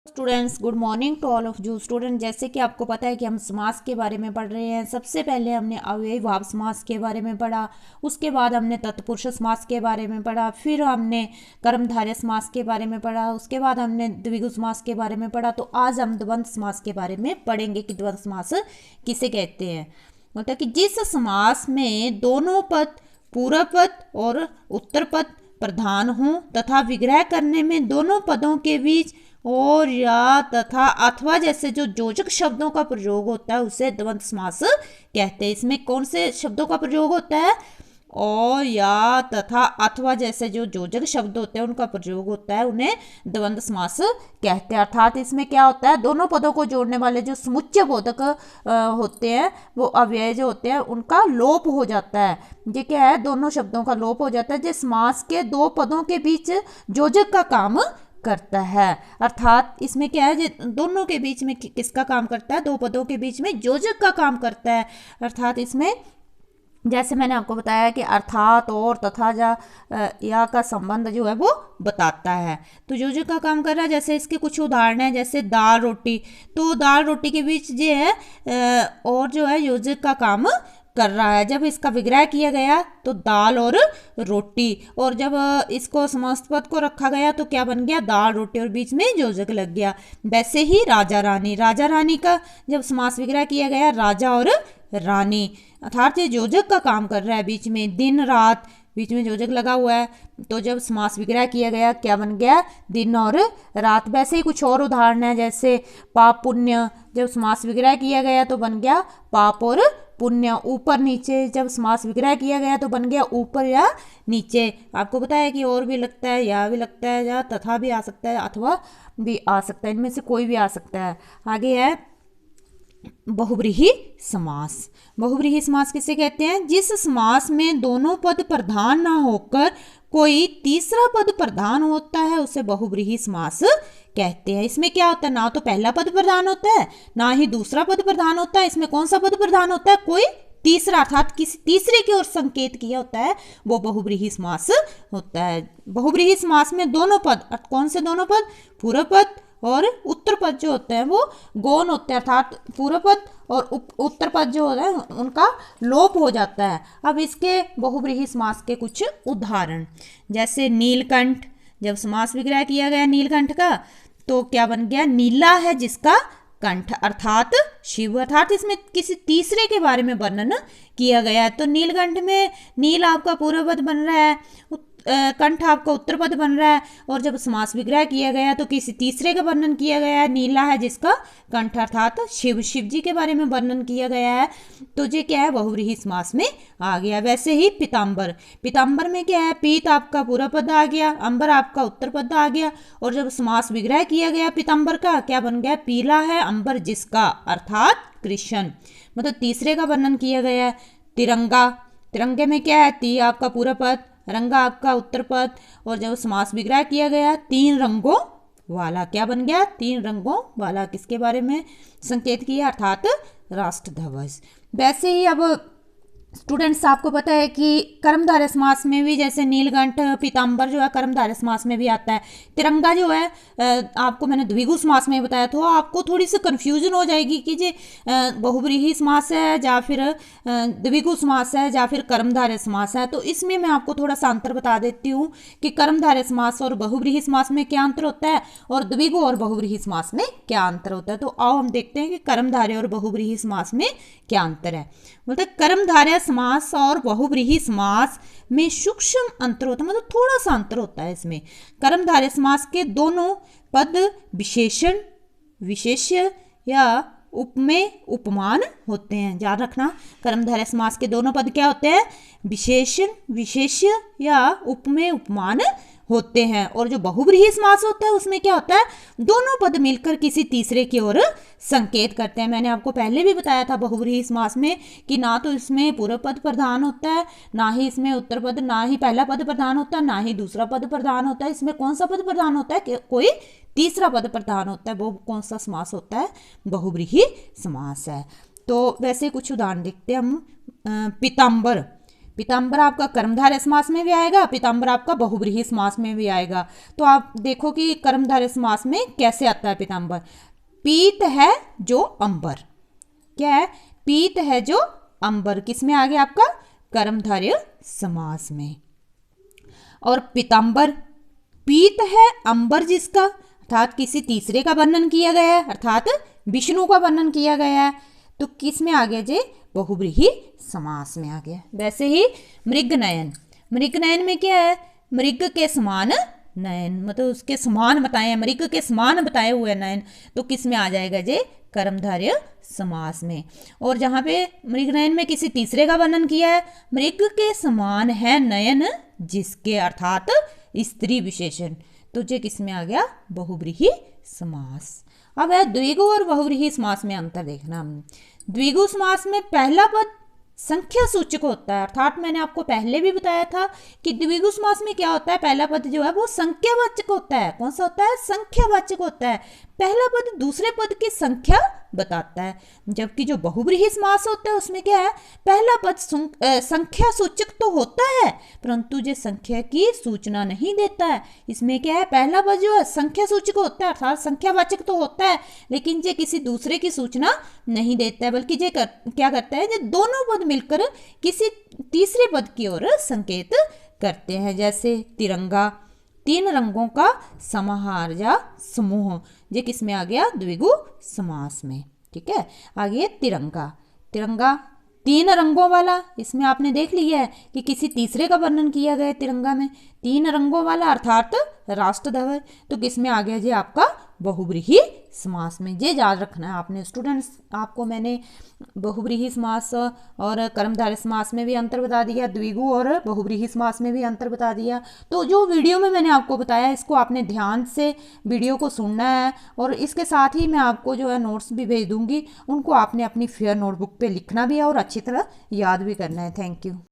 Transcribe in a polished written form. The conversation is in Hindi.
Students, good morning to all of you student. जैसे कि आपको पता है कि हम समास के बारे में पढ़ रहे हैं। सबसे पहले हमने अव्ययीभाव समास के बारे में पढ़ा, उसके बाद हमने तत्पुरुष समास के बारे में पढ़ा, फिर हमने कर्मधारय समास के बारे में पढ़ा, उसके बाद हमने द्विगु समास के बारे में पढ़ा। तो आज हम द्वंद्व समास के बारे में पढ़ेंगे कि द्वंद्व समास किसे कहते हैं। मतलब कि जिस समास में दोनों पद, पूर्व पद और उत्तर पद प्रधान हों तथा विग्रह करने में दोनों पदों के बीच और या तथा अथवा जैसे जो योजक शब्दों का प्रयोग होता है उसे द्वंद्व समास कहते हैं। इसमें कौन से शब्दों का प्रयोग होता है? और या तथा अथवा जैसे जो योजक शब्द होते हैं उनका प्रयोग होता है, उन्हें द्वंद्व समास कहते हैं। अर्थात इसमें क्या होता है, दोनों पदों को जोड़ने वाले जो समुच्चय बोधक होते हैं, वो अव्यय जो होते हैं उनका लोप हो जाता है। ये क्या है, दोनों शब्दों का लोप हो जाता है। जो समास के दो पदों के बीच योजक का काम करता है। अर्थात इसमें क्या है, दोनों के बीच में किसका काम करता है? दो पदों के बीच में योजक का काम करता है। अर्थात इसमें जैसे मैंने आपको बताया कि अर्थात और तथा या का संबंध जो है वो बताता है, तो योजक का काम कर रहा है। जैसे इसके कुछ उदाहरण हैं, जैसे दाल रोटी, तो दाल रोटी के बीच जो है और जो है योजक का काम कर रहा है। जब इसका विग्रह किया गया तो दाल और रोटी, और जब इसको समस्त पद को रखा गया तो क्या बन गया? दाल रोटी, और बीच में योजक लग गया। वैसे ही राजा रानी, राजा रानी का जब समास विग्रह किया गया राजा और रानी, अर्थात ये योजक का काम कर रहा है। बीच में दिन रात, बीच में योजक लगा हुआ है, तो जब समास विग्रह किया गया क्या बन गया? दिन और रात। वैसे ही कुछ और उदाहरण है, जैसे पाप पुण्य, जब समास विग्रह किया गया तो बन गया पाप और पुण्य। ऊपर नीचे, जब समास विग्रह किया गया तो बन गया ऊपर या नीचे। आपको पता है कि और भी लगता है, या भी लगता है, या तथा भी आ सकता है, अथवा भी आ सकता है, इनमें से कोई भी आ सकता है। आगे है बहुव्रीहि समास। बहुव्रीहि समास किसे कहते हैं? जिस समास में दोनों पद प्रधान ना होकर कोई तीसरा पद प्रधान होता है उसे बहुव्रीहि समास कहते हैं। इसमें क्या होता है, ना तो पहला पद प्रधान होता है ना ही दूसरा पद प्रधान होता है। इसमें कौन सा पद प्रधान होता है? कोई तीसरा, अर्थात किसी तीसरे की ओर संकेत किया होता है, वो बहुव्रीहि समास होता है। बहुव्रीहि समास में दोनों पद, कौन से दोनों पद? पूर्व पद और उत्तर पद जो होते हैं वो गौण होते हैं, अर्थात पूर्व पद और उत्तर पद जो होता है उनका लोप हो जाता है। अब इसके बहुव्रीहि समास के कुछ उदाहरण, जैसे नीलकंठ, जब समास विग्रह किया गया नीलकंठ का तो क्या बन गया? नीला है जिसका कंठ, अर्थात शिव। अर्थात इसमें किसी तीसरे के बारे में वर्णन किया गया है। तो नीलकंठ में नील आपका पूर्व पद बन रहा है, कंठ आपका उत्तर पद बन रहा है, और जब समास विग्रह किया गया तो किसी तीसरे का वर्णन किया गया है। नीला है जिसका कंठ, अर्थात शिव, शिव जी के बारे में वर्णन किया गया है। तो ये क्या है? बहुव्रीहि समास में आ गया। वैसे ही पीताम्बर, पीताम्बर में क्या है? पीत आपका पूर्व पद आ गया, अंबर आपका उत्तर पद आ गया, और जब समास विग्रह किया गया पीताम्बर का क्या बन गया? पीला है अंबर जिसका, अर्थात कृष्ण, मतलब तीसरे का वर्णन किया गया है। तिरंगा, तिरंगे में क्या है? ती आपका पूर्व पद, रंगा आपका उत्तर पद, और जब समास विग्रह किया गया तीन रंगों वाला, क्या बन गया? तीन रंगों वाला। किसके बारे में संकेत किया? अर्थात राष्ट्र ध्वज। वैसे ही अब स्टूडेंट्स, आपको पता है कि कर्मधारय समास में भी जैसे नीलकंठ, पीताम्बर जो है कर्मधारय समास में भी आता है। तिरंगा जो है आपको मैंने द्विगु समास में बताया, तो आपको थोड़ी सी कन्फ्यूजन हो जाएगी कि ये बहुव्रीहि समास है या फिर द्विगु समास है या फिर कर्मधारय समास है। तो इसमें मैं आपको थोड़ा सा अंतर बता देती हूँ कि कर्मधारय समास और बहुव्रीहि समास में क्या अंतर होता है, और द्विगु और बहुव्रीहि समास में क्या अंतर होता है। तो आओ हम देखते हैं कि कर्मधारय और बहुव्रीहि समास में क्या अंतर है। बोलते कर्मधारय समास और बहुव्रीहि समास में सूक्ष्म अंतर होता है, मतलब थोड़ा सा अंतर होता है इसमें। कर्मधारय समास के दोनों पद विशेषण, विशेष्य या उपमेय उपमान होते हैं। याद रखना, कर्मधारय समास के दोनों पद क्या होते हैं? विशेषण, विशेष्य या उपमेय उपमान होते हैं। और जो बहुव्रीहि समास होता है उसमें क्या होता है? दोनों पद मिलकर किसी तीसरे की ओर संकेत करते हैं। मैंने आपको पहले भी बताया था बहुव्रीहि समास में कि ना तो इसमें पूर्व पद प्रधान होता है, ना ही इसमें उत्तर पद, ना ही पहला पद प्रधान होता है, ना ही दूसरा पद प्रधान होता है। इसमें कौन सा पद प्रधान होता है? कोई तीसरा पद प्रधान होता है। वो कौन सा समास होता है? बहुव्रीहि समास है। तो वैसे कुछ उदाहरण देखते हैं हम। पीताम्बर, पीताम्बर आपका कर्मधारय समास में भी आएगा, पीताम्बर आपका बहुव्रीहि समास में भी आएगा। तो आप देखो कि कर्मधारय समास में कैसे आता है पीताम्बर। पीत है जो अंबर, क्या है, पीत है जो अंबर, किस में आ गया आपका, कर्मधारय समास में। और पीताम्बर, पीत है अंबर जिसका, अर्थात किसी तीसरे का वर्णन किया गया है, अर्थात विष्णु का वर्णन किया गया है, तो किस में आ गया जी, बहुव्रीहि समास में आ गया। वैसे ही मृग नयन, मृग नयन में क्या है, मृग के समान नयन, मतलब उसके समान बताए, मृग के समान बताए हुए नयन, तो किस में आ जाएगा जी, कर्मधारय समास में। और जहाँ पे मृग नयन में किसी तीसरे का वर्णन किया है, मृग के समान है नयन जिसके, अर्थात स्त्री विशेषण, तो ये किस में आ गया, बहुव्रीहि समास। अब है द्विगु और बहुव्रीहि समास में अंतर देखना। द्विगु समास में पहला पद संख्या सूचक होता है, अर्थात मैंने आपको पहले भी बताया था कि द्विगु समास में क्या होता है, पहला पद जो है वो संख्यावाचक होता है। कौन सा होता है, संख्यावाचक होता है। पहला पद दूसरे पद की संख्या बताता है, जबकि जो बहुव्रीहि समास होता है उसमें क्या है, पहला पद संख्या सूचक तो होता है परंतु जो संख्या की सूचना नहीं देता है। इसमें क्या है, पहला पद जो है संख्या सूचक होता है, अर्थात संख्यावाचक तो होता है, लेकिन ये किसी दूसरे की सूचना नहीं देता है, बल्कि ये क्या करता है, ये दोनों पद मिलकर किसी तीसरे पद की ओर संकेत करते हैं। जैसे तिरंगा, तीन रंगों का समाहार या समूह, ये किस में आ गया, द्विगु समास में। ठीक है, आगे तिरंगा, तिरंगा तीन रंगों वाला, इसमें आपने देख लिया है कि किसी तीसरे का वर्णन किया गया तिरंगा में, तीन रंगों वाला अर्थात राष्ट्र ध्वज, तो किस में आ गया जी आपका, बहुव्रीहि समास में। ये याद रखना है आपने स्टूडेंट्स, आपको मैंने बहुव्रीहि समास और कर्मधारय समास में भी अंतर बता दिया, द्विगु और बहुव्रीहि समास में भी अंतर बता दिया। तो जो वीडियो में मैंने आपको बताया इसको आपने ध्यान से वीडियो को सुनना है, और इसके साथ ही मैं आपको जो है नोट्स भी भेज दूंगी, उनको आपने अपनी फेयर नोटबुक पे लिखना भी है और अच्छी तरह याद भी करना है। Thank you.